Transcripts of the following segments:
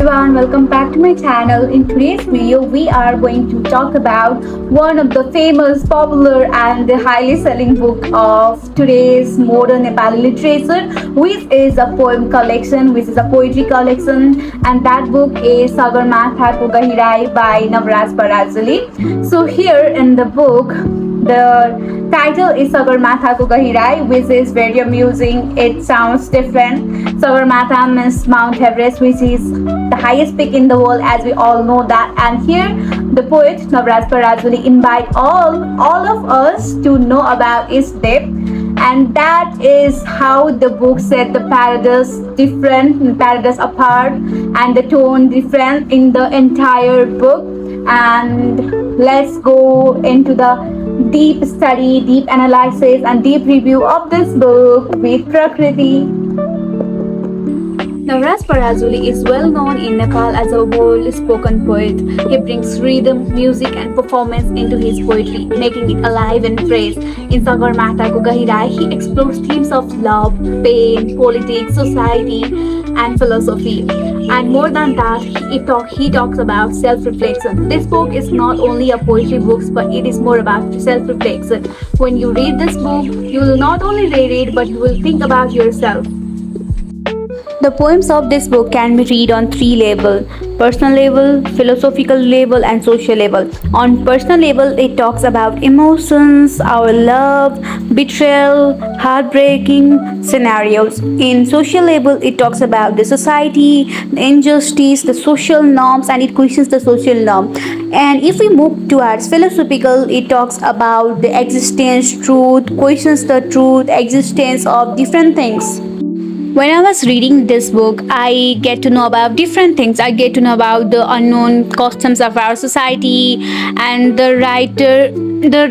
Everyone, welcome back to my channel. In today's video, we are going to talk about one of the famous, popular and the highly selling book of today's modern Nepali literature, which is a poem collection, which is a poetry collection, and that book is Sagarmatha Ko Gahirai by Nawaraj Parajuli. So here in the book, the title is Sagarmatha Ko Gahirai, which is very amusing. It sounds different. Sagarmatha means Mount Everest, which is the highest peak in the world, as we all know that. And here, the poet Nawaraj Parajuli invite all of us to know about its depth, and that is how the book set the paradise different, paradise apart, and the tone different in the entire book. And let's go into the deep study, deep analysis, and deep review of this book with Prakriti. Nawaraj Parajuli is well known in Nepal as a world spoken poet. He brings rhythm, music, and performance into his poetry, making it alive and fresh. In Sagarmatha Ko Gahirai, he explores themes of love, pain, politics, society, and philosophy. And more than that, he talks about self-reflection. This book is not only a poetry book, but it is more about self-reflection. When you read this book, you will not only read it, but you will think about yourself. The poems of this book can be read on three levels: personal level, philosophical level, and social level. On personal level, it talks about emotions, our love, betrayal, heartbreaking scenarios. In social level, it talks about the society, the injustice, the social norms, and it questions the social norm. And if we move towards philosophical, it talks about the existence, truth, questions the truth, existence of different things. When I was reading this book, I get to know about different things. I get to know about the unknown customs of our society, and the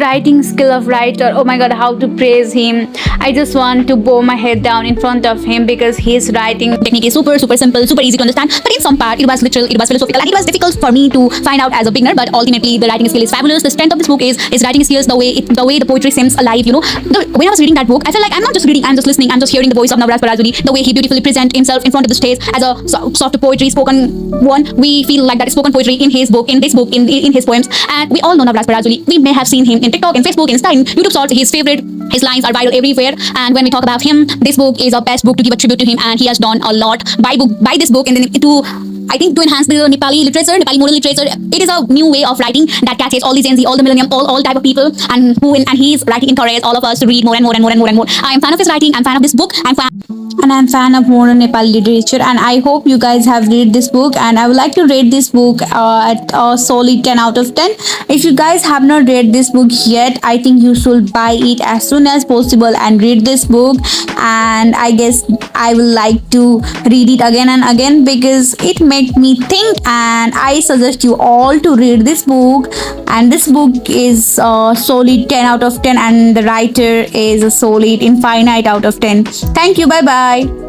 writing skill of writer. Oh my god, how to praise him. I just want to bow my head down in front of him because his writing technique is super simple, super easy to understand. But in some part, it was literal, it was philosophical, and it was difficult for me to find out as a beginner. But ultimately, the writing skill is fabulous. The strength of this book is his writing skills, the way the poetry seems alive. When I was reading that book, I felt like I'm not just reading, I'm just listening, I'm just hearing the voice of Nawaraj Parajuli. The way he beautifully presents himself in front of the stage as a soft poetry spoken one. We feel like that is spoken poetry in his book, in this book, in his poems. And we all know Nawaraj Parajuli. We may have seen him in TikTok, in Facebook, Insta, in YouTube Shorts. His favorite, his lines are viral everywhere. And when we talk about him, this book is a best book to give a tribute to him, and he has done a lot by this book, and then to enhance the Nepali literature, Nepali modern literature. It is a new way of writing that catches all the Gen Z, all the millennium, all type of people, and he is writing encourages all of us to read more and more and more and more and more. I am fan of his writing. I'm fan of this book. I'm fan of modern Nepali literature, and I hope you guys have read this book. And I would like to rate this book at a solid 10 out of 10. If you guys have not read this book yet, I think you should buy it as soon as possible and read this book. And I guess I will like to read it again and again because it made me think. And I suggest you all to read this book. And this book is a solid 10 out of 10, and the writer is a solid infinite out of 10. Thank you. Bye bye.